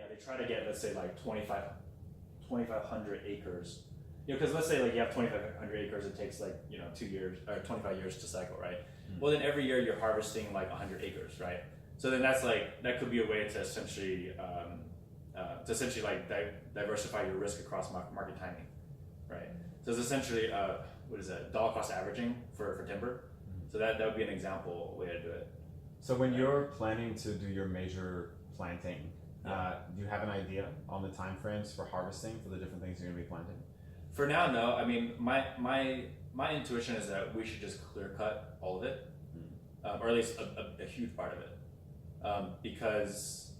they try to get, let's say, like 2,500 acres. Because let's say like you have 2,500 acres, it takes like 2 years or 25 years to cycle, right? Well, then every year you're harvesting like 100 acres, right? So then that could be a way to essentially diversify your risk across market timing, right? So it's essentially dollar cost averaging for timber. So that would be an example way to do it. So when you're planning to do your major planting, do you have an idea on the time frames for harvesting for the different things you're going to be planting? For now, no. I mean, my intuition is that we should just clear cut all of it, or at least a huge part of it, because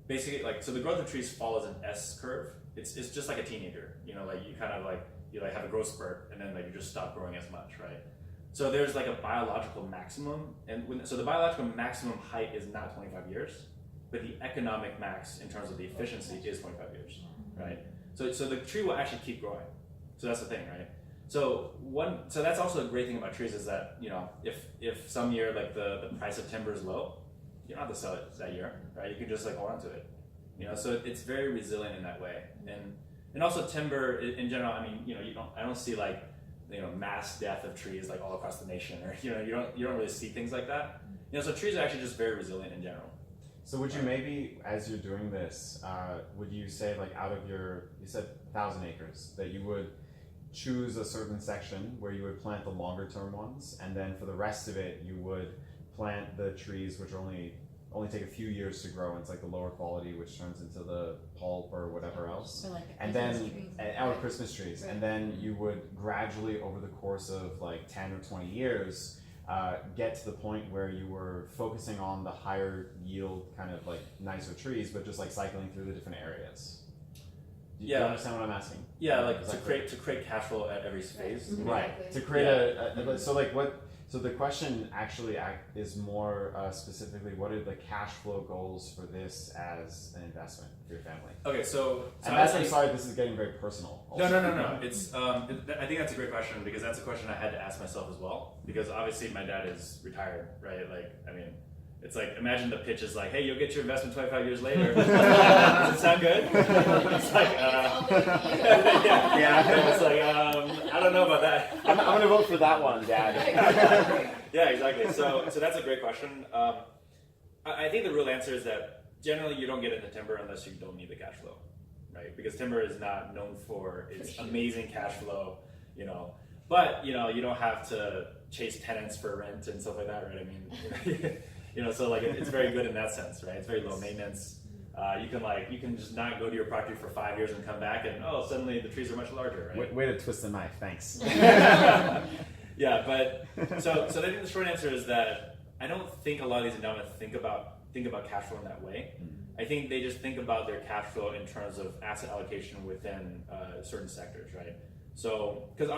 basically, so the growth of trees follows an S curve. It's just like a teenager, you kind of you have a growth spurt, and then you just stop growing as much, right? So there's like a biological maximum, so the biological maximum height is not 25 years, but the economic max in terms of the efficiency is 25 years, right? So the tree will actually keep growing. So that's the thing, right? So that's also a great thing about trees is that if some year like the price of timber is low, you don't have to sell it that year, right? You can just hold on to it, So it's very resilient in that way, and also timber in general. I mean, I don't see mass death of trees all across the nation, or you don't really see things like that. So trees are actually just very resilient in general. So would you maybe, as you're doing this, would you say out of you said 1,000 acres, that you would choose a certain section where you would plant the longer term ones, and then for the rest of it you would plant the trees which only take a few years to grow, and it's the lower quality which turns into the pulp or whatever else, or and then Christmas trees, right. And then you would gradually over the course of 10 or 20 years get to the point where you were focusing on the higher yield kind of nicer trees, but just cycling through the different areas. Do you understand what I'm asking? Yeah, to create cash flow at every phase. Right. To create So the question actually is more specifically, what are the cash flow goals for this as an investment for your family? Okay, so I'm sorry, this is getting very personal. Also. No. It's I think that's a great question, because that's a question I had to ask myself as well. Because obviously my dad is retired, right? It's imagine the pitch is hey, you'll get your investment 25 years later. Does it sound good? It's I don't know about that. I'm going to vote for that one, Dad. Yeah, exactly. So that's a great question. I think the real answer is that generally you don't get into timber unless you don't need the cash flow, right? Because timber is not known for its amazing cash flow, But you don't have to chase tenants for rent and stuff like that, right? I mean, so it's very good in that sense, right? It's very low maintenance. You can just not go to your property for 5 years and come back, and suddenly the trees are much larger, right? Way to twist the knife, thanks. Yeah, but so I think the short answer is that I don't think a lot of these endowments think about cash flow in that way. I think they just think about their cash flow in terms of asset allocation within certain sectors, right? So because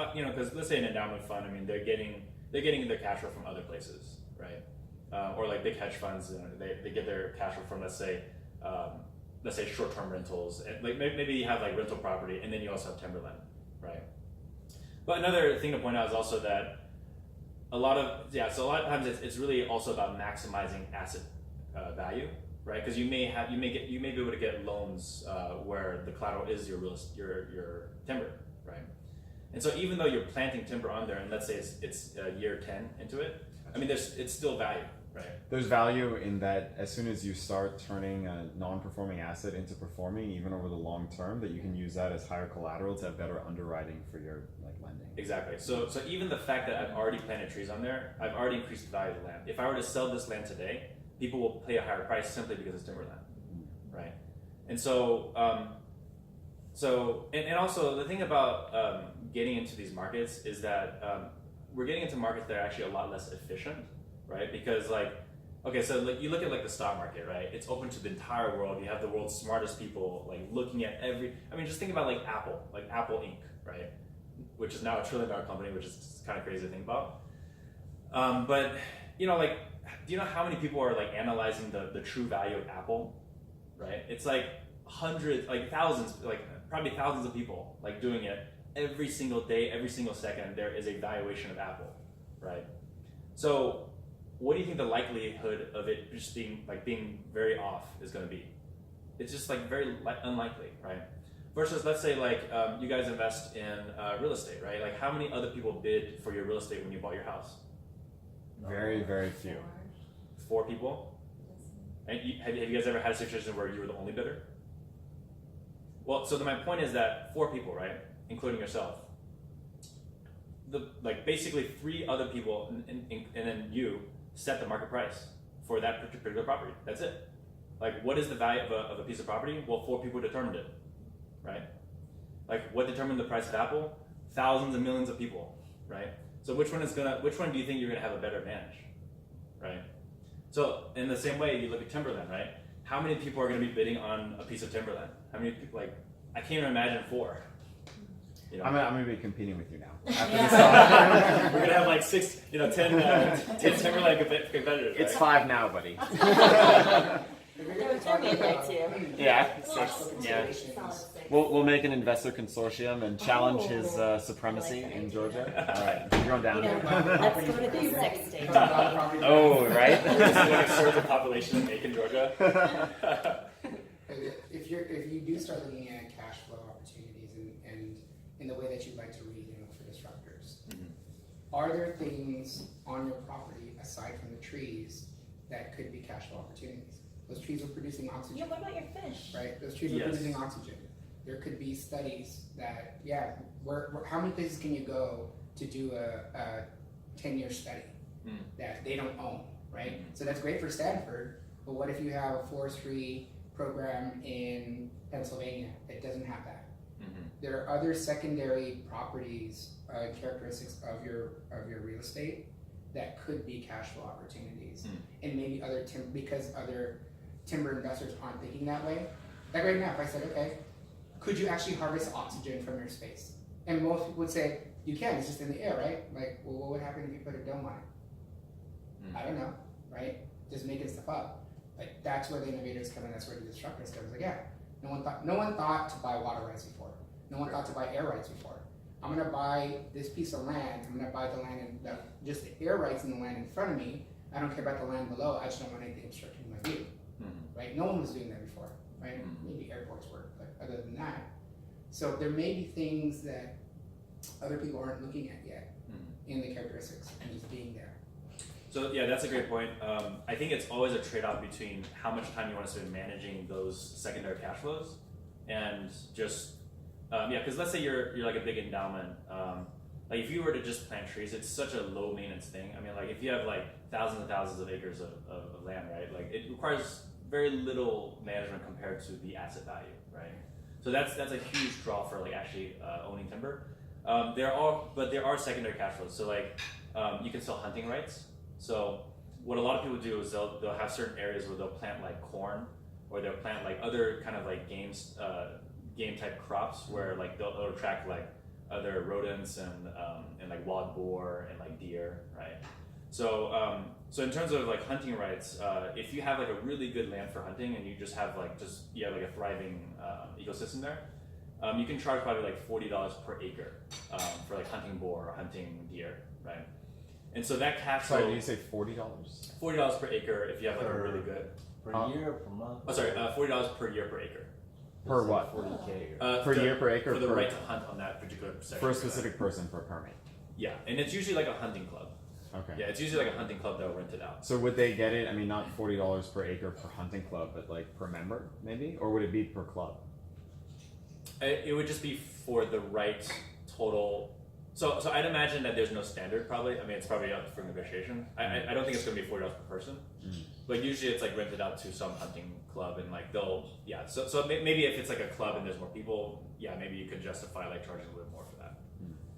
let's say an endowment fund, I mean they're getting their cash flow from other places, right? Or big hedge funds, they get their cash flow from let's say short-term rentals, and maybe you have rental property, and then you also have timberland, right? But another thing to point out is also that a lot of times it's really also about maximizing asset value, right? Because you may be able to get loans where the collateral is your timber, right? And so even though you're planting timber on there, and let's say it's year 10 into it, I mean it's still value. Right. There's value in that as soon as you start turning a non-performing asset into performing, even over the long term, that you can use that as higher collateral to have better underwriting for your lending. Exactly. So even the fact that I've already planted trees on there, I've already increased the value of the land. If I were to sell this land today, people will pay a higher price simply because it's timberland, right? And so and also the thing about getting into these markets is that we're getting into markets that are actually a lot less efficient. Right, because you look at the stock market, right? It's open to the entire world. You have the world's smartest people looking at just think about Apple, Apple Inc., right? Which is now a $1 trillion company, which is kind of crazy to think about. But do you know how many people are analyzing the true value of Apple, right? It's hundreds, thousands, probably thousands of people doing it every single day, every single second. There is a valuation of Apple, right? So what do you think the likelihood of it just being being very off is going to be, It's just like very unlikely, right? Versus, let's say like you guys invest in real estate, right? Like how many other people bid for your real estate when you bought your house? Very, very few. 4 people. And have you guys ever had a situation where you were the only bidder? Well, so then my point is that 4 people, right, including yourself, basically 3 other people, and then you set the market price for that particular property. That's it. Like, what is the value of a piece of property? Well, 4 people determined it, right? Like, what determined the price of Apple? Thousands and millions of people, right? So which one do you think you're gonna have a better advantage, right? So in the same way, you look at Timberland, right? How many people are gonna be bidding on a piece of Timberland? How many people? Like, I can't even imagine 4. You know? I'm gonna be competing with you now. After Yeah. this talk. We're gonna have like 10 Timberland competitors. It's right? 5 now, buddy. They're made there too. Yeah. Solid Yeah. six. We'll make an investor consortium and challenge his supremacy I like in that Georgia. All right, you're going down. You know, let's go to the 6th state. Oh, right. This is like a surge of population in Macon, Georgia. If you do start looking at cash flow opportunities and in the way that you'd like to read and look for disruptors, are there things on your property aside from the trees that could be cash flow opportunities? Those trees are producing oxygen, Yeah, what about your fish? right? Those trees are Yes. producing oxygen. There could be studies that, how many places can you go to do a 10-year study that they don't own, right? So that's great for Stanford, but what if you have a forestry program in Pennsylvania that doesn't have that? There are other secondary properties, characteristics of your real estate that could be cash flow opportunities, and maybe because other timber investors aren't thinking that way. Like right now, if I said, okay, could you actually harvest oxygen from your space? And most people would say, you can, it's just in the air, right? Like, well, what would happen if you put a dome on it? I don't know, right? Just making stuff up. Like, that's where the innovators come in, that's where the disruptors come in. Like, yeah, no one thought to buy water rights before. No one thought to buy air rights before. I'm gonna buy this piece of land, I'm gonna buy the land and just the air rights in the land in front of me. I don't care about the land below, I just don't want anything obstructing my view. Right? No one was doing that before, right? Maybe airports were, but other than that. So there may be things that other people aren't looking at yet in the characteristics and just being there. So yeah, that's a great point. I think it's always a trade-off between how much time you want to spend managing those secondary cash flows and just because let's say you're like a big endowment. Like if you were to just plant trees, it's such a low maintenance thing. I mean, like if you have like thousands and thousands of acres of land, right? Like it requires very little management compared to the asset value, right? So that's a huge draw for like actually owning timber. There are secondary cash flows. So like you can sell hunting rights. So what a lot of people do is they'll have certain areas where they'll plant like corn, or they'll plant like other kind of like game type crops where like they'll attract like other rodents and like wild boar and like deer, right? So so in terms of like hunting rights, if you have like a really good land for hunting and you just have like a thriving ecosystem there, you can charge probably like $40 per acre for like hunting boar or hunting deer, right? And so that cash flow. Sorry, did you say $40? $40 per acre if you have like a really good. Per year or per month? Oh, sorry, $40 per year per acre. Per what? 40K. Per year, per acre? For the per- right to hunt on that particular section. For a specific person for a permit. Yeah, and it's usually like a hunting club. Okay. Yeah, it's usually like a hunting club that will rent it out. So would they get it? I mean, not $40 per acre per hunting club, but like per member, maybe, or would it be per club? It would just be for the right total. So I'd imagine that there's no standard. Probably. I mean, it's probably up for negotiation. I don't think it's going to be $40 per person. But usually it's like rented out to some hunting club and like they'll So maybe if it's like a club and there's more people, maybe you could justify like charging a little bit more for that.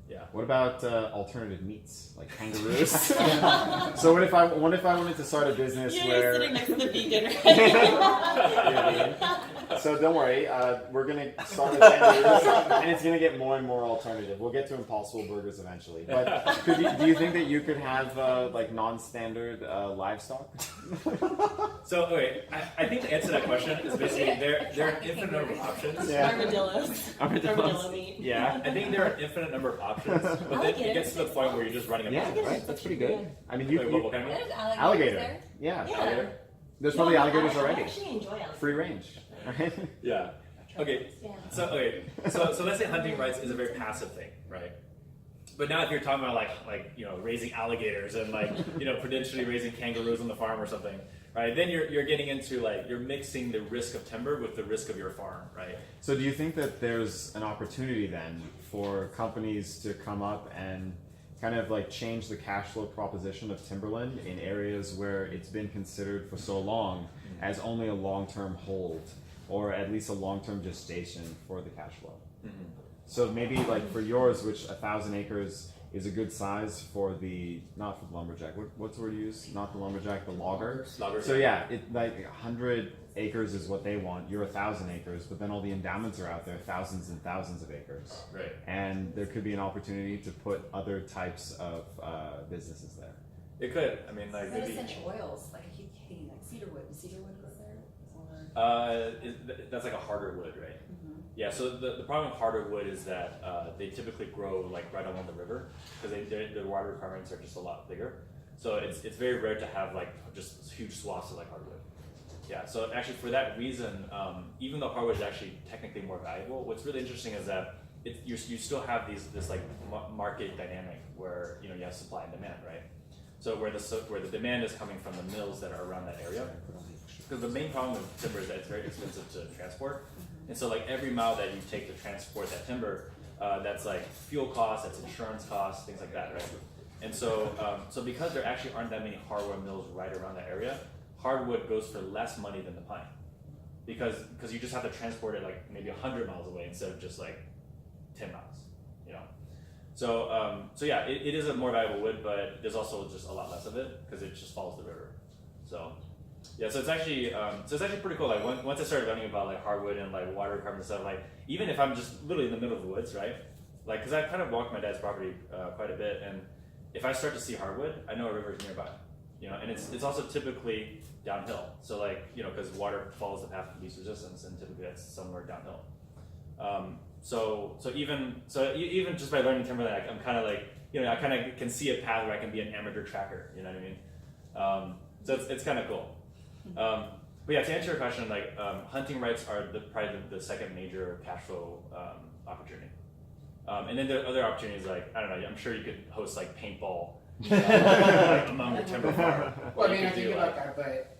Yeah. What about alternative meats like kangaroos? So what if I wanted to start a business where? You're sitting next to the vegan, right? So don't worry, we're gonna start with kangaroos, and it's gonna get more and more alternative. We'll get to Impossible Burgers eventually. But do you think that you could have like non-standard livestock? So okay, I think the answer to that question is basically there are an infinite number of options. Yeah. Armadillo meat. Yeah, I think there are an infinite number of options, but then it gets to the point where you're just running a Yeah, business. right. That's pretty good. I mean, Wait, what kind of meat? There's alligator. there. Yeah. Yeah. There's probably alligators I already. actually enjoy alligators. Free range. right? Yeah. Okay. Yeah. So let's say hunting rights is a very passive thing, right? But now if you're talking about like raising alligators and potentially raising kangaroos on the farm or something, right? Then you're getting into you're mixing the risk of timber with the risk of your farm, right? So do you think that there's an opportunity then for companies to come up and kind of change the cash flow proposition of Timberland in areas where it's been considered for so long as only a long-term hold, or at least a long-term gestation for the cash flow? Mm-hmm. So maybe for yours, which 1,000 acres is a good size for not for the lumberjack. What's the word you use? Not the lumberjack, the logger. So yeah, 100 acres is what they want. You're 1,000 acres, but then all the endowments are out there, thousands and thousands of acres. Right. And there could be an opportunity to put other types of businesses there. It could. I mean, Is that maybe. essential oils? Like I keep hitting cedarwood. Does cedarwood grow there? Or That's like a harder wood, right? Yeah, so the problem with harder wood is that they typically grow right along the river because the water requirements are just a lot bigger. So it's very rare to have just huge swaths of hardwood. Yeah, so actually for that reason, even though hardwood is actually technically more valuable, what's really interesting is that you still have this market dynamic where you have supply and demand, right? So where the demand is coming from the mills that are around that area. Because the main problem with timber is that it's very expensive to transport. And so every mile that you take to transport that timber, that's fuel costs, that's insurance costs, things like that, right? And so because there actually aren't that many hardwood mills right around that area, hardwood goes for less money than the pine. Because you just have to transport it maybe 100 miles away instead of just 10 miles, So yeah, it is a more valuable wood, but there's also just a lot less of it because it just follows the river. So. Yeah, so it's actually pretty cool. Once I started learning about hardwood and water requirements and stuff, even if I'm just literally in the middle of the woods, right? Because I kind of walked my dad's property quite a bit, and if I start to see hardwood, I know a river is nearby, and it's also typically downhill. So because water follows the path of least resistance, and typically that's somewhere downhill. So even just by learning Timberland, I'm kind of I kind of can see a path where I can be an amateur tracker. You know what I mean? So it's kind of cool. But yeah, to answer your question, hunting rights are probably the second major cash flow opportunity. And then there are other opportunities I don't know. I'm sure you could host paintball among the timber farm. Well, I mean, I think about that, but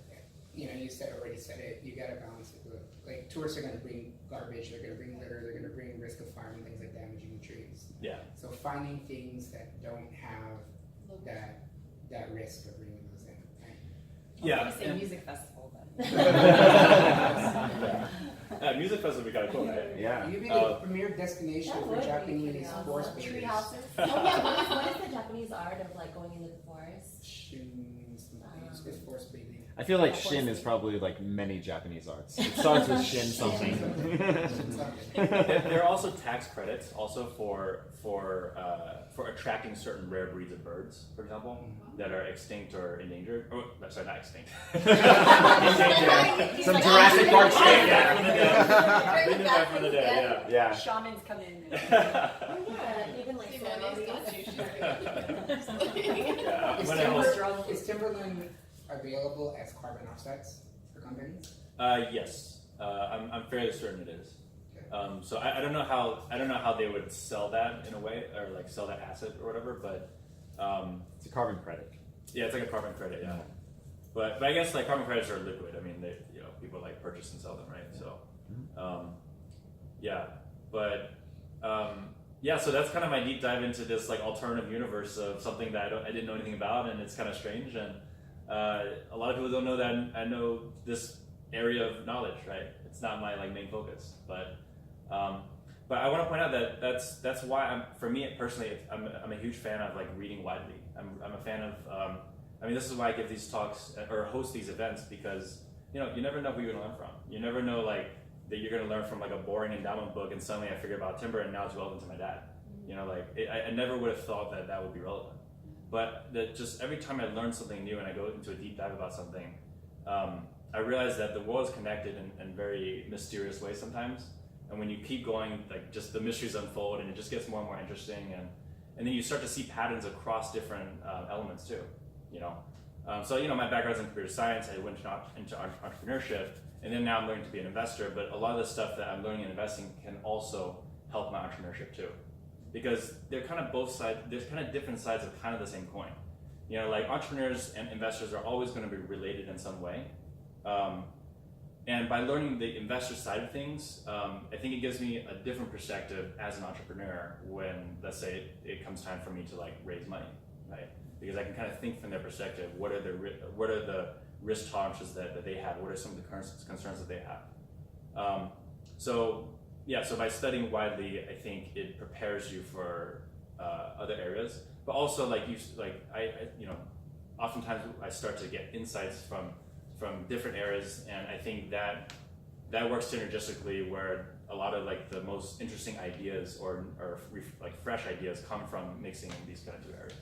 you already said it. You got to balance it with tourists are going to bring garbage, they're going to bring litter, they're going to bring risk of fire and things like damaging the trees. Yeah. So finding things that don't have that risk of bringing those in. Right? Yeah. I was gonna say music festival, but Music festival would be kind of cool, right? Yeah. You could be the premier destination That for would be Japanese pretty awesome. forest Tree bathers. houses. Oh yeah, what is the Japanese art of going into the forest? It's forest bathing. I feel like Shin is probably many Japanese arts. It starts with Shin something. There are also tax credits also for attracting certain rare breeds of birds, for example, that are extinct or endangered. Oh, sorry, not extinct. Endangered. Some Jurassic Park shit. Bring them back from the dead. Yeah. shamans come in. Yeah, even Is Timberland available as carbon offsets for companies? Yes, I'm fairly certain it is. So I don't know how they would sell that in a way, or sell that asset or whatever, but It's a carbon credit. yeah, it's like a carbon credit, yeah. But I guess carbon credits are liquid. I mean, they people purchase and sell them, right? So yeah, but yeah, so that's kind of my deep dive into this alternative universe of something that I didn't know anything about, and it's kind of strange, and a lot of people don't know that I know this area of knowledge, right? It's not my main focus, but I want to point out that that's why for me personally, I'm a huge fan of reading widely. I'm a fan of I mean, this is why I give these talks or host these events, because you never know who you're gonna learn from. You never know that you're gonna learn from a boring endowment book, and suddenly I figure about timber, and now it's relevant to my dad. I never would have thought that would be relevant. But just every time I learn something new and I go into a deep dive about something, I realize that the world is connected in very mysterious ways sometimes. And when you keep going, just the mysteries unfold, and it just gets more and more interesting. And then you start to see patterns across different elements too. So my background's in computer science. I went into entrepreneurship, and then now I'm learning to be an investor. But a lot of the stuff that I'm learning in investing can also help my entrepreneurship too, because they're kind of both sides. There's kind of different sides of kind of the same coin. Like entrepreneurs and investors are always going to be related in some way. And by learning the investor side of things, I think it gives me a different perspective as an entrepreneur when, let's say, it comes time for me to raise money, right? Because I can kind of think from their perspective. What are the risk tolerances that they have? What are some of the concerns that they have? So by studying widely, I think it prepares you for other areas. But also, oftentimes I start to get insights from different areas, and I think that works synergistically, where a lot of the most interesting ideas or fresh ideas come from mixing these kind of two areas.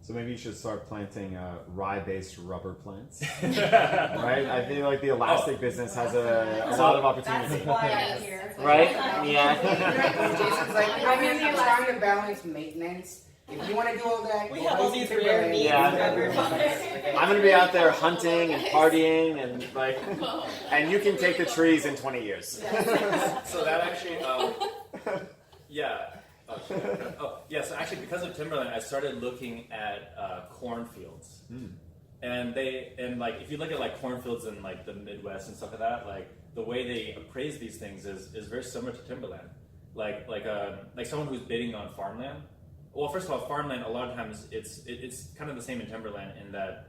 So maybe you should start planting rye-based rubber plants, right? I feel like the elastic business has a lot of opportunity. That's why I'm here. Right? Yeah. Jason's I'm trying to balance maintenance. If you want to do all that, We have all these rare Timberland. meats. Yeah. I'm gonna be out there hunting and partying and and you can take the trees in 20 years. So that actually, yeah. So actually, because of Timberland, I started looking at cornfields, and if you look at cornfields in the Midwest and stuff like that, the way they appraise these things is very similar to Timberland. Like someone who's bidding on farmland. Well, first of all, farmland a lot of times it's kind of the same in Timberland in that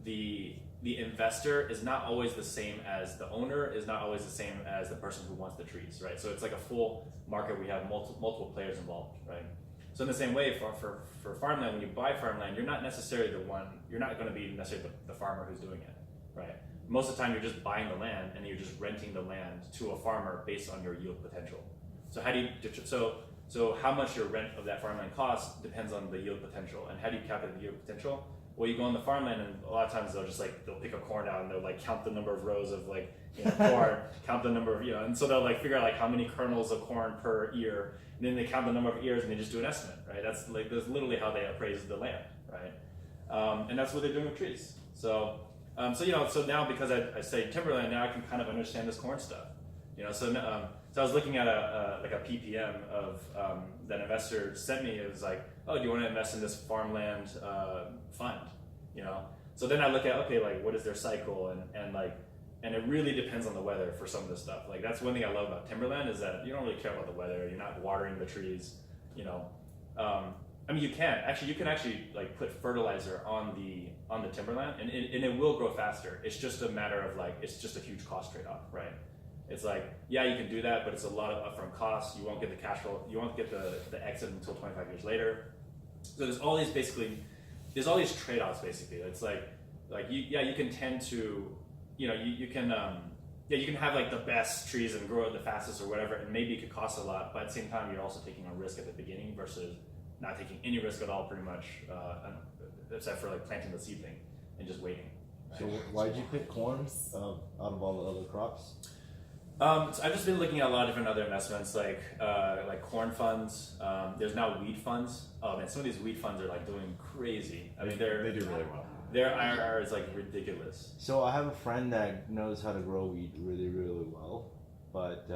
the investor is not always the same as the owner, is not always the same as the person who wants the trees, right? So it's like a full market. We have multiple players involved, right? So in the same way, for farmland, when you buy farmland, you're not necessarily you're not going to be necessarily the farmer who's doing it, right? Most of the time, you're just buying the land and you're just renting the land to a farmer based on your yield potential. So how much your rent of that farmland costs depends on the yield potential. And how do you calculate the yield potential? Well, you go on the farmland, and a lot of times they'll pick a corn out and they'll count the number of rows of corn, count the number of and so they'll figure out how many kernels of corn per ear, and then they count the number of ears and they just do an estimate, right? That's literally how they appraise the land, right? And that's what they're doing with trees. So now because I studied Timberland, now I can kind of understand this corn stuff, So I was looking at a PPM of that investor sent me. It was oh, do you want to invest in this farmland fund? So then I look at what is their cycle and it really depends on the weather for some of this stuff. That's one thing I love about Timberland is that you don't really care about the weather. You're not watering the trees. You can actually put fertilizer on the Timberland and it will grow faster. It's just a matter of it's just a huge cost trade-off, right? It's you can do that, but it's a lot of upfront costs. You won't get the cash flow. You won't get the exit until 25 years later. So there's all these trade-offs basically. It's you can tend to, you can have the best trees and grow it the fastest or whatever, and maybe it could cost a lot, but at the same time you're also taking a risk at the beginning versus not taking any risk at all, pretty much, except for planting the seedling and just waiting. Right? So why did you pick corn out of all the other crops? So I've just been looking at a lot of different other investments, like corn funds. There's now weed funds. Oh man, some of these weed funds are doing crazy. I mean, they do really well. Their IRR is ridiculous. So I have a friend that knows how to grow weed really, really well, but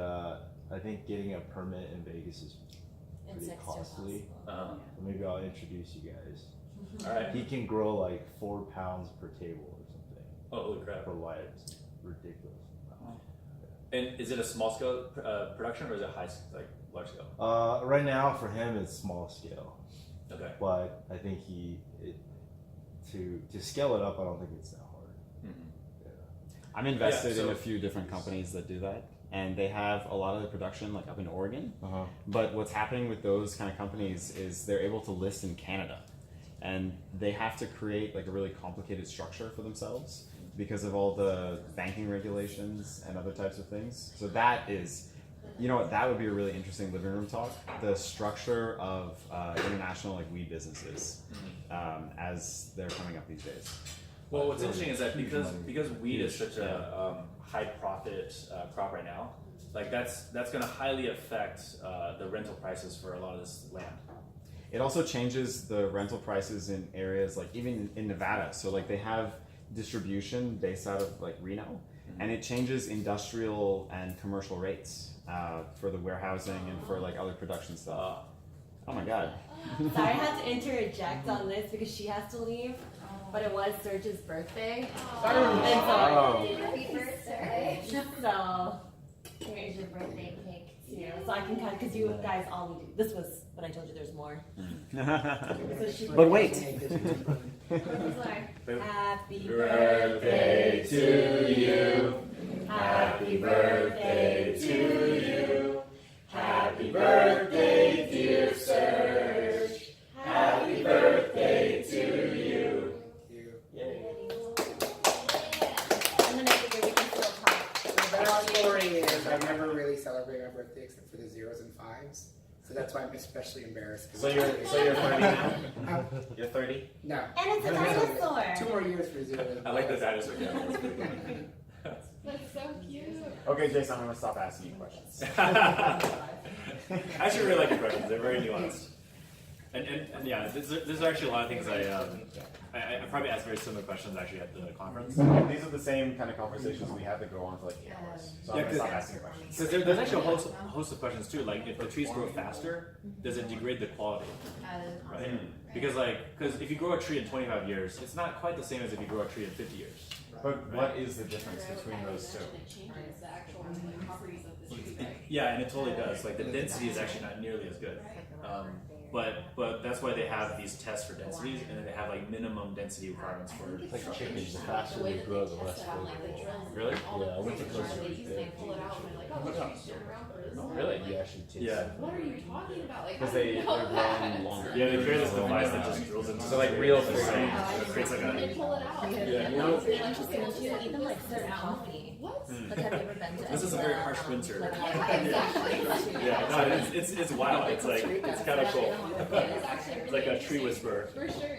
I think getting a permit in Vegas is pretty costly. So maybe I'll introduce you guys. All right. He can grow 4 pounds per table or something. Oh, holy crap! For light, it's ridiculous. And is it a small scale production or is it large scale? Right now for him it's small scale. Okay. But I think to scale it up, I don't think it's that hard. Mm-hmm. Yeah. I'm invested in a few different companies that do that, and they have a lot of the production up in Oregon. Uh-huh. But what's happening with those kind of companies is they're able to list in Canada, and they have to create a really complicated structure for themselves because of all the banking regulations and other types of things. So that is, that would be a really interesting living room talk. The structure of international weed businesses as they're coming up these days. Well, what's interesting is that because weed is such a high profit crop right now, that's going to highly affect the rental prices for a lot of this land. It also changes the rental prices in areas like even in Nevada. So like they have distribution based out of like Reno, and it changes industrial and commercial rates for the warehousing and for like other production stuff. Oh my god. Sorry, I had to interject on this because she has to leave, but it was Serge's birthday. Happy birthday. So here's your birthday cake too. So I can kind of, because you guys all need to, this was when I told you there's more. But wait. Happy birthday to you. Happy birthday to you. Happy birthday, dear Serge. Happy birthday to you. And then I figure we can still talk. The best story is I never really celebrate my birthday except for the 0s and 5s. So that's why I'm especially embarrassed. So you're 30 now? You're 30? No. And it's a dinosaur. 2 more years for 0s and 5s. I like the dinosaur. Yeah, That's so cute. Okay, Jason, I'm gonna stop asking you questions. I actually really like your questions. They're very nuanced. And yeah, there's actually a lot of things I probably asked very similar questions actually at the conference. These are the same kind of conversations we have that go on for like 8 hours. So I'm gonna stop asking questions. Because there's actually a host of questions too. Like, if the trees grow faster, does it degrade the quality? Right? Because if you grow a tree in 25 years, it's not quite the same as if you grow a tree in 50 years. But what is the difference between those two? It changes the actual properties of the tree, right? Yeah, and it totally does. Like, the density is actually not nearly as good. But that's why they have these tests for densities, and then they have like minimum density requirements for. It's like chickens, the faster they grow, the less they grow. Really? Yeah, I went to Costa Rica. They pull it out and they're like, oh, the tree's been around for this long. Really? You actually taste Yeah. it. What are you talking about? Like, Because how do you they're know that? growing longer. Yeah, they create this device that just drills into. So like real the fruit. same. It creates like They a. pull it out. Yeah. You know, it's interesting too, even like certain coffee. What? Like, have you ever been to This is a very harsh winter. Like, Exactly. Yeah, no, it's wild. It's like it's kind of cool. It's actually It's like a tree whisperer. For sure.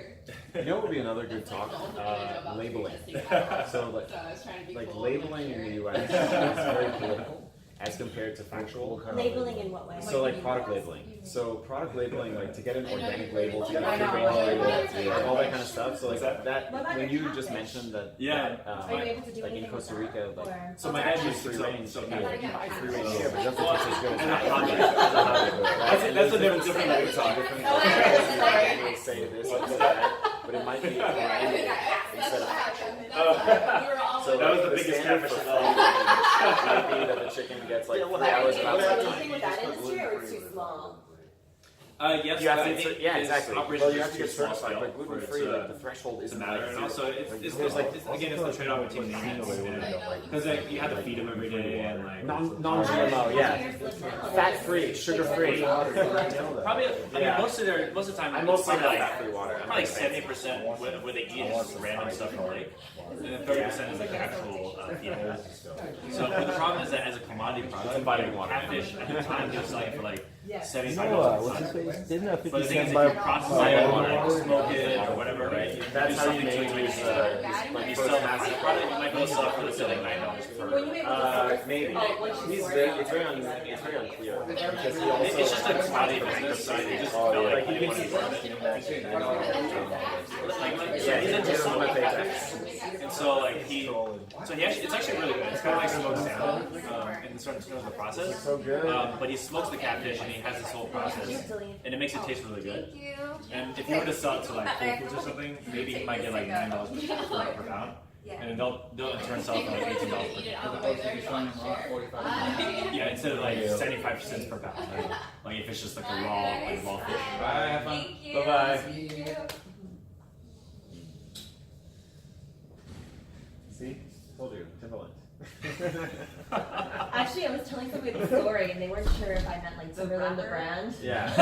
You know what would be another good talk? Labeling. So like, So I was trying to be like cool. labeling in the US is very political as compared to factual. labeling in what way? So like product labeling. So product labeling, like to get an organic label, to get a free range label, all that kind of stuff. So like that when you just mentioned that, Yeah. Are you able to do like in anything Costa with Rica, that? like Or- So my dad used free to range. so Yeah, yeah. like you buy free range, yeah, but it doesn't taste as good as And that. a hot That's a different label talk. It will say this or that, but it might be organic instead of factual. So That was like, the biggest standard catfish for of all. might be that the chicken gets like 3 hours of outside time. Anything with that industry, or it's too small? Yes, You have I to, think yeah, it's exactly. operation Well, you is have to get too small certified, scale but for gluten it free, to- like the threshold to isn't matter, like and zero. also it's there's like again it's the trade-off between maintenance because like you have to feed them every day and like non-GMO, yeah, fat free, sugar free. probably I mean most of the time I it's mostly probably have fat free water. I'm probably like 70% where they eat is just random stuff from the lake, and then 30% is like the actual feed. So but the problem is that as a commodity product, vitamin water. catfish at the time they're selling for like $75 You know, a what's his ton. face? Didn't that But 50 the thing is, cent if by you process it or smoke it or whatever, right? That's do how you something to make it to these, make it like you sell a massive product, you might be able to sell it for let's say like $9 per. Were you able to Maybe. He's very, it's very unclear. Because he also, It's just a commodity business, so they just felt like he didn't want yeah, he's into smoke catfish, and so like he actually it's actually really good. It's kind of like smoked salmon in certain terms of the process. So good. But he smokes the catfish and he has this whole process, and it makes it taste really good. And if you were to sell it to like Whole Foods or something, maybe he might get like $9 per pound. And they'll in turn sell it for like $18 per pound. Yeah, instead of like 75 cents per pound. Right? Like if it's just like a raw fish. Bye, have fun. Thank Bye-bye. See? Told you, Timberland. Actually, I was telling somebody the story, and they weren't sure if I meant like Timberland the brand. Yeah.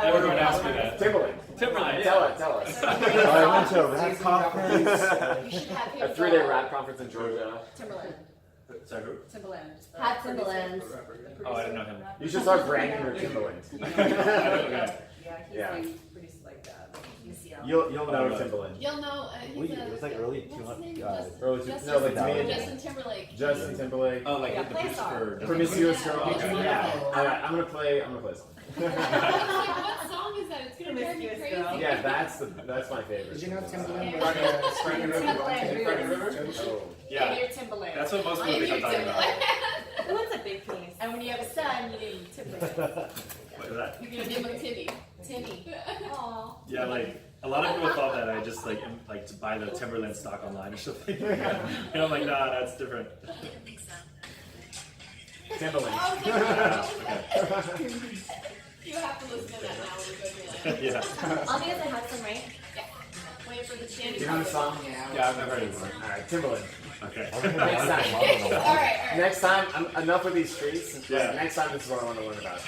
Everyone asked me that. Timberland. Timberland, Tell yeah. us, tell us. I went to a rap conference. a 3-day rap conference in Georgia. Timberland. Sorry, who? Timberland. Hat Timberlands. Oh, I didn't know him. You should start branding your Timberland. Okay. Yeah, he's Yeah. like produced like UCL. You'll know Timberland. You'll know. Wait, it was like early what's his 200. name? Early Justin, no, like Timberland. Justin Timberlake. Justin Timberlake. Oh, like Yeah, the play a producer song. for Promiscuous Yeah. girl. Yeah. Yeah. Alright, I'm gonna play something. What song is that? It's gonna drive me Promiscuous crazy. girl. Yeah, that's my favorite. Did you know Timberland Yeah. was a Timberland. Oh. Yeah, You're Timberland. that's what most I people am think I'm talking about. Timberland. Who wants a big penis? And when you have a son, you name him Timberland. What is that? You're gonna name him Timmy. Timmy. Aww. Yeah, like a lot of people thought that I just like like to buy the Timberland stock online or something. And I'm like, nah, that's different. Timberland. You have to listen to that now when we go through that. Yeah. All these I have some, right? Wait for the Do Channing. you know the song? Yeah, I've never heard of it. Alright, Timberland. Okay. Next time. Alright. Next time, enough with these streets. Yeah. Next time, this is what I want to learn about.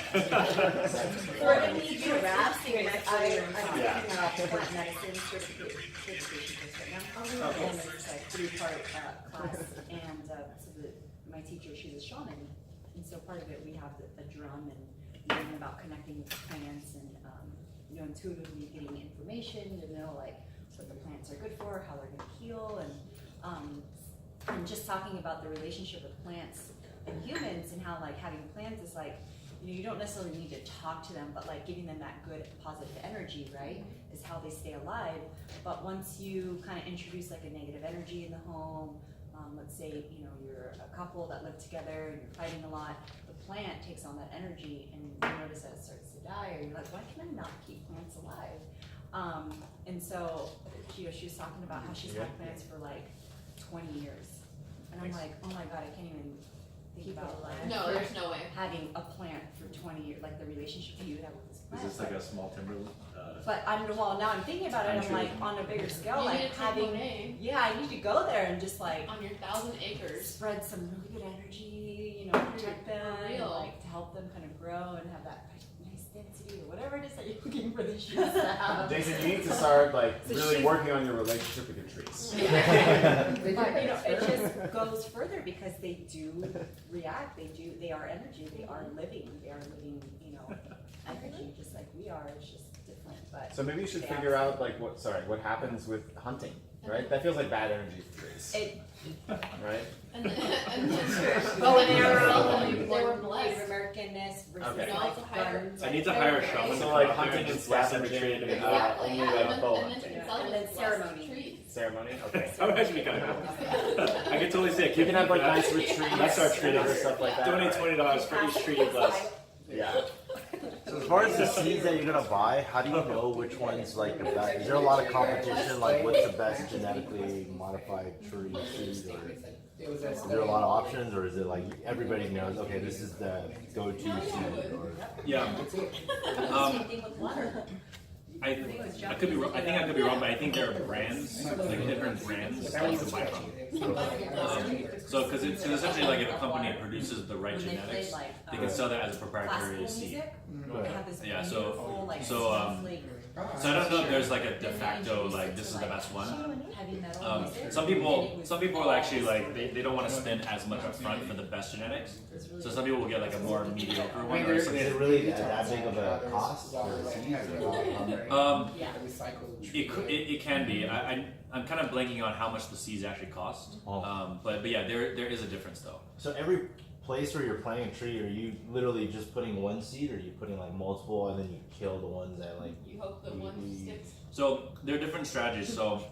We're gonna need you rap singers. I'm Yeah. taking a plant medicine certification course right now. And it's like 3-part class. And so my teacher, she's a shaman. And so part of it, we have a drum and learning about connecting with plants and intuitively getting information to know like what the plants are good for, how they're gonna heal, and just talking about the relationship with plants and humans and how like having plants is like, you don't necessarily need to talk to them, but like giving them that good positive energy, right, is how they stay alive. But once you kind of introduce like a negative energy in the home, let's say you're a couple that live together and you're fighting a lot, the plant takes on that energy and you notice that it starts to die, or you're like, why can I not keep plants alive? And so she was talking about how she's had plants for like 20 years. And I'm like, oh my God, I can't even think about like No, there's no way. having a plant for 20 years, like the relationship you would have with this Is plant. this like a small Timberland? But now I'm thinking about it, I'm like, on a bigger scale, You like need a having, Timberland I need to go there and just like on your 1,000 acres. spread some really good energy, protect them, and, real. like to help them kind of grow and have that nice density or whatever it is that you're looking for these trees to have. Jason, you need to start like So really she's- working on your relationship with your trees. But it just goes further because they do react. They are energy. They are living. Energy just like we are. It's just different. But So maybe you should they figure out absolutely- like what happens with hunting, right? That feels like bad energy for trees, It, right? And then oh, and they were Native blessed. Americanness versus Okay. like No, to hire- guns. I need to hire a shaman. So to like come out there hunting and just bless every scavenging tree. and Exactly, only yeah. like And bow then hunting. you can sell And them then as ceremony. trees. Ceremony, okay. That would actually be kind of cool. I could totally see a You kid can have like that. nice retreats That's our tree and other there. stuff like that. Donate right? $20 for each tree you bless. Yeah. So as far as the seeds that you're gonna buy, how do you know which one's like the best? Is there a lot of competition? Like, what's the best genetically modified tree seed? Or is there a lot of options, or is it like everybody knows? Okay, this is the go-to seed. Or Yeah. Same thing with water. I could be wrong. I think I could be wrong, but I think there are brands, like different brands that you can buy from. So, because it's essentially like if a company produces the right When they play genetics, like they can sell that as a proprietary classical seed. music, they have this Yeah, beautiful like so, snowflake So I don't know if there's like a de facto like this is the best one. heavy metal music. Some people will actually like they don't want to spend as much upfront for the best genetics. So some people will get like a more mediocre one. Or is something. it really that big of a cost for seeds? Or Yeah. It can be. I'm kind of blanking on how much the seeds actually cost. But yeah, there is a difference though. So every place where you're planting a tree, are you literally just putting one seed, or are you putting like multiple, and then you kill the ones that like? You hope that one sticks. So there are different strategies. So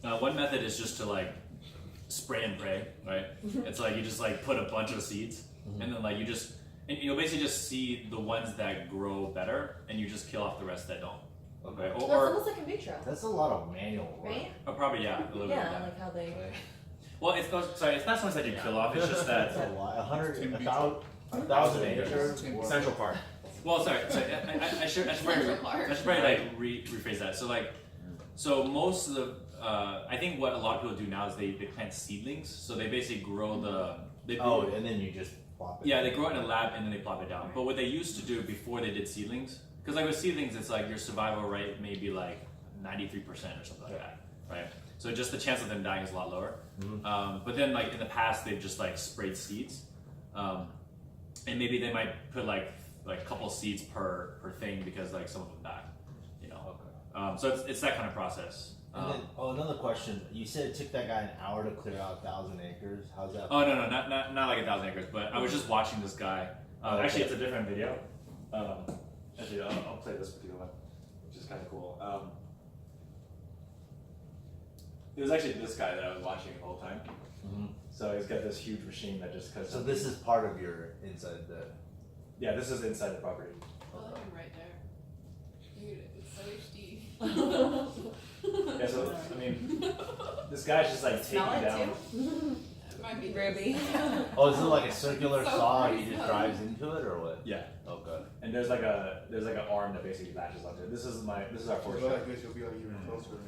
one method is just to like spray and pray, right? It's like you just like put a bunch of seeds, and then like you'll basically just see the ones that grow better, and you just kill off the rest that don't. Okay. So it's Or almost like in vitro, That's a lot of manual work. right? probably yeah, a little bit of Yeah, that. like how they. Well, it's not so much that you kill off. It's just That's that. a lot. 1,000 acres. Central Park. Well, sorry. I should probably like rephrase that. So most of the I think what a lot of people do now is they plant seedlings. So they basically grow And then you just plop it. Yeah, they grow it in a lab and then they plop it down. But what they used to do before they did seedlings, because like with seedlings, it's like your survival rate may be like 93% or something like that, right? So just the chance of them dying is a lot lower. But then like in the past, they've just like sprayed seeds, and maybe they might put like a couple seeds per thing because like some of them die, you know. So it's that kind of process. And then, another question. You said it took that guy an hour to clear out 1,000 acres. How's that? Oh no, not like 1,000 acres, but I was just watching this guy. Actually, it's a different video. Actually, I'll play this particular one, which is kind of cool. It was actually this guy that I was watching the whole time. Mm-hmm. So he's got this huge machine that just cuts. So this is part of your inside the. Yeah, this is inside the property. Oh, look him right there. Dude, it's so HD. Yeah, so I mean, this guy's just like taking Smell it down. It might be Ruby. Oh, is it like a circular So saw? He gross. just drives into it, or what? Yeah, Okay. and there's like an arm that basically latches onto it. This is our forest Go track. like this, you'll be like even closer.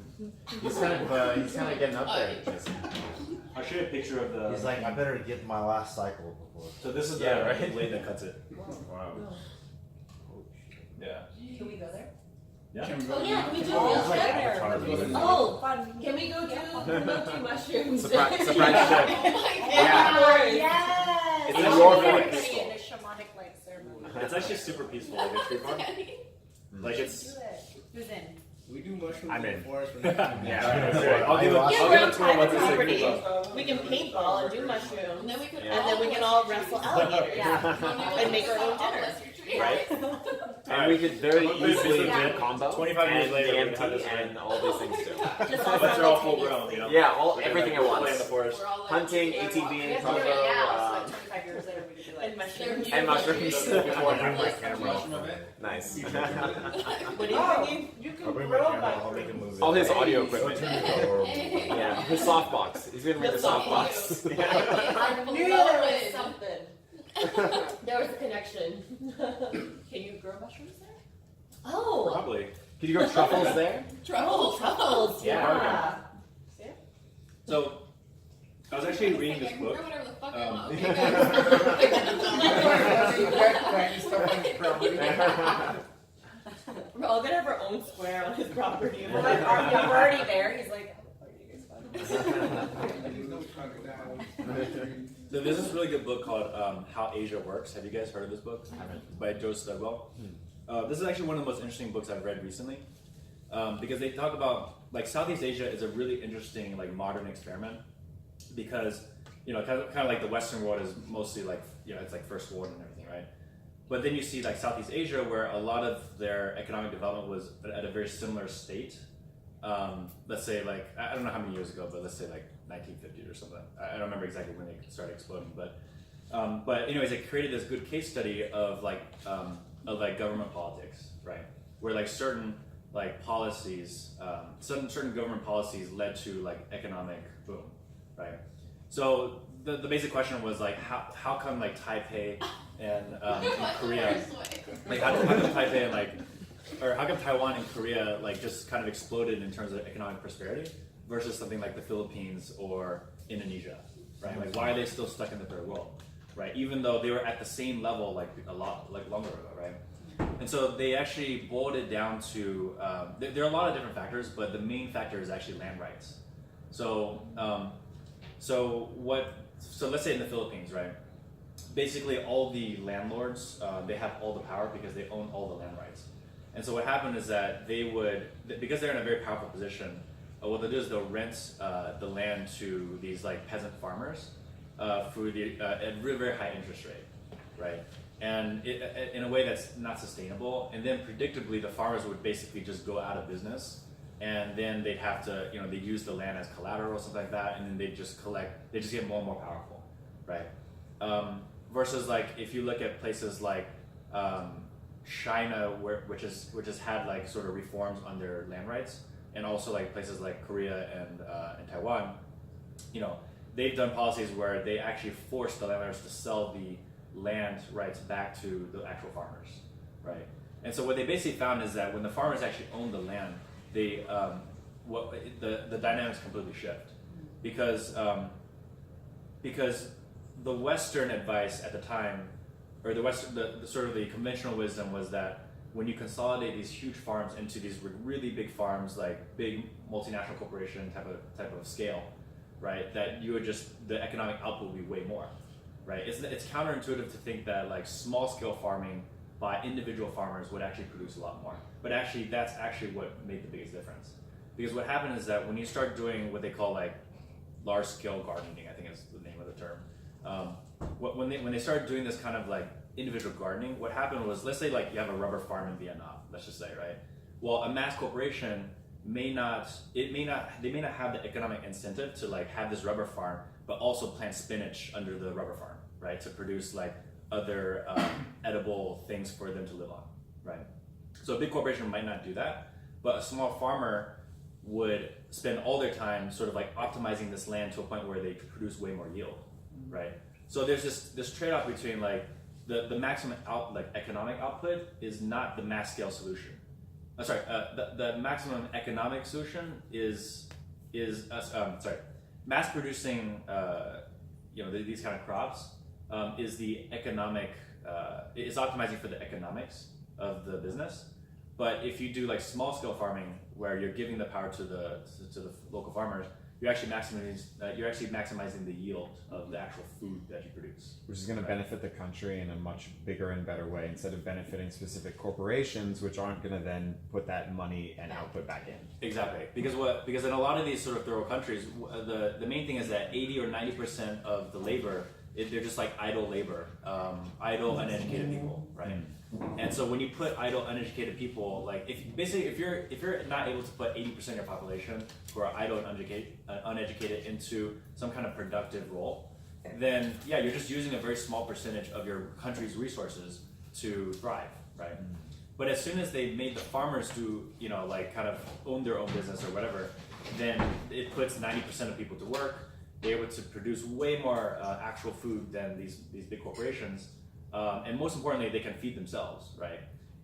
He's kind of getting up there, Jason. I'll show you a picture of the. He's like, I better get my last cycle before. So this is Yeah, the right? blade that cuts it. Wow. Yeah. Can we go there? Yeah. Can we go Oh yeah, can we do Oh, a it's like trip? Avatar movie. Oh, fun. Can we go do mushrooms? Surprise trip. Oh my Yeah. Yes. It's in actually your very voice. peaceful. In a shamanic like ceremony. It's actually super peaceful, like a tree farm. Like Do it's. it. Who's in? We do mushrooms I'm in in. the forest. We're not gonna do Yeah. I'll give it. Yeah, I'll Yeah, give we're it on a tour once private it's property. like We can paintball and do mushrooms. And then we could Yeah. And then we can all wrestle alligators. Yeah. And make our own dinner. Right. And we could very Alright. easily Yeah. do combo 25 years and later, we DMT have this and all these things too. Just But they're all full grown, you know. Yeah, all We can, everything like, at play in the once. forest. We're all like, Hunting, yeah, ATV, walking. We have to combo, do it now, so uh, like 25 years later we could do They're like mushrooms. beautiful. And mushrooms. Before and after. Like, Nice. What do you think? You I'll can bring my grow camera. I'll make a mushrooms. movie. All his Hey, audio so equipment. turn it over. Yeah, his softbox. He's gonna bring the The softbox. I knew there was something. There was a connection. Can you grow mushrooms there? Oh. Probably. Can you grow truffles there? Truffles. Truffles. Yeah. Yeah. So, I was actually reading this book. Whatever the fuck I Um, want. Okay, guys. We're all gonna have our own square on his property. We're like, we're already there. He's like, oh, you guys fun. no crocodiles. So there's this really good book called How Asia Works. Have you guys heard of this book? By Joe Studwell. This is actually one of the most interesting books I've read recently because they talk about like Southeast Asia is a really interesting like modern experiment because kind of like the Western world is mostly like it's like first world and everything, right? But then you see like Southeast Asia where a lot of their economic development was at a very similar state. Let's say like I don't know how many years ago, but let's say like 1950 or something. I don't remember exactly when they started exploding, but anyways, it created this good case study of government politics, right? Where like certain like policies, certain government policies led to like economic boom, right? So the basic question was like how come like Taipei and Korea, like how come Taipei and how come Taiwan and Korea like just kind of exploded in terms of economic prosperity versus something like the Philippines or Indonesia, right? Like why are they still stuck in the third world, right? Even though they were at the same level like a lot like longer ago, right? And so they actually boiled it down to there are a lot of different factors, but the main factor is actually land rights. So let's say in the Philippines, right? Basically, all the landlords they have all the power because they own all the land rights. And so what happened is that they would, because they're in a very powerful position, what they'll do is they'll rent the land to these like peasant farmers for at really very high interest rate, right? And in a way that's not sustainable. And then predictably, the farmers would basically just go out of business, and then they'd have to, they use the land as collateral or something like that, and then they just get more and more powerful, right? Versus like if you look at places like China, which has had like sort of reforms on their land rights, and also like places like Korea and Taiwan, they've done policies where they actually force the landlords to sell the land rights back to the actual farmers, right? And so what they basically found is that when the farmers actually own the land, the dynamics completely shift because the Western advice at the time, or the sort of the conventional wisdom was that when you consolidate these huge farms into these really big farms, like big multinational corporation type of scale, right? That the economic output would be way more, right? It's counterintuitive to think that like small scale farming by individual farmers would actually produce a lot more. But actually, that's actually what made the biggest difference. Because what happened is that when you start doing what they call like large-scale gardening, I think is the name of the term. When they started doing this kind of like individual gardening, what happened was, let's say like you have a rubber farm in Vietnam, let's just say, right? Well, a mass corporation they may not have the economic incentive to like have this rubber farm, but also plant spinach under the rubber farm, right? To produce like other edible things for them to live on, right? So a big corporation might not do that, but a small farmer would spend all their time sort of like optimizing this land to a point where they produce way more yield, right? So there's this trade-off between like the maximum economic output is not the mass scale solution. The maximum economic solution is mass producing these kind of crops is the economic is optimizing for the economics of the business. But if you do like small scale farming where you're giving the power to the local farmers, you're actually maximizing the yield of the actual food that you produce, which is going to benefit the country in a much bigger and better way instead of benefiting specific corporations, which aren't going to then put that money and output back in. Exactly, because in a lot of these sort of third world countries, the main thing is that 80 or 90% of the labor they're just like idle labor, idle uneducated people, right? And so when you put idle uneducated people, like if you're not able to put 80% of your population who are idle and uneducated into some kind of productive role, then yeah, you're just using a very small percentage of your country's resources to thrive, right? But as soon as they made the farmers do, kind of own their own business or whatever, then it puts 90% of people to work. They're able to produce way more actual food than these big corporations. And most importantly, they can feed themselves, right?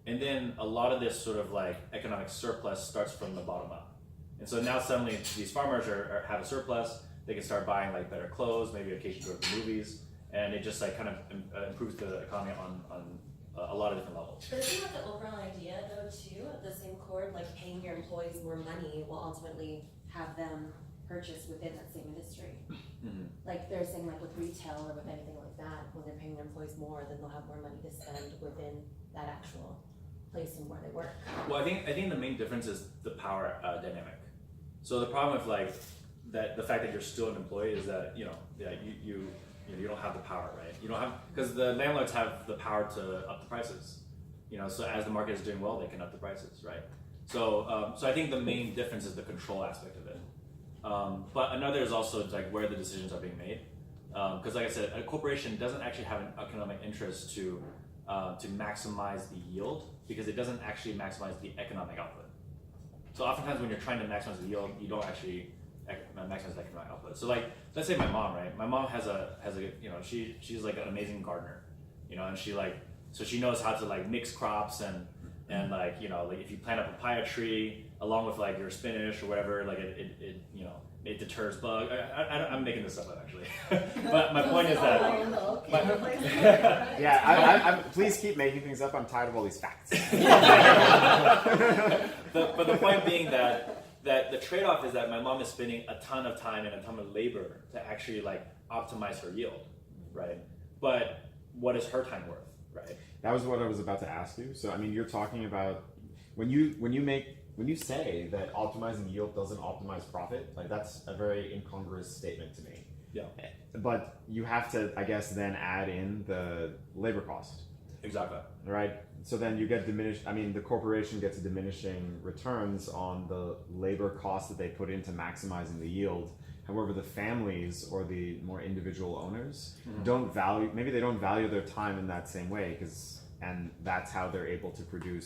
And then a lot of this sort of like economic surplus starts from the bottom up. And so now suddenly these farmers have a surplus. They can start buying like better clothes, maybe occasionally go to the movies, and it just like kind of improves the economy on a lot of different levels. But isn't that the overall idea though too, of the same chord, like paying your employees more money will ultimately have them purchase within that same industry? Mm-hmm. Like they're saying like with retail or with anything like that, when they're paying their employees more, then they'll have more money to spend within that actual place and where they work. Well, I think the main difference is the power dynamic. So the problem with like that, the fact that you're still an employee is that you don't have the power, right? You don't have, because the landlords have the power to up the prices. So as the market is doing well, they can up the prices, right? So I think the main difference is the control aspect of it. But another is also like where the decisions are being made. Because like I said, a corporation doesn't actually have an economic interest to maximize the yield, because it doesn't actually maximize the economic output. So oftentimes when you're trying to maximize the yield, you don't actually maximize the economic output. So like, let's say my mom, right? My mom has a she's like an amazing gardener, and she knows how to like mix crops and like if you plant a papaya tree along with like your spinach or whatever, like it deters bugs. I'm making this up actually, but my point is that. Yeah, please keep making things up. I'm tired of all these facts. But the point being that the trade-off is that my mom is spending a ton of time and a ton of labor to actually like optimize her yield, right? But what is her time worth, right? That was what I was about to ask you. So I mean, you're talking about when you say that optimizing yield doesn't optimize profit, like that's a very incongruous statement to me. Yeah. But you have to, I guess, then add in the labor cost. Exactly. Right? So then you get the corporation gets diminishing returns on the labor cost that they put into maximizing the yield. However, the families or the more individual owners don't value their time in that same way, and that's how they're able to produce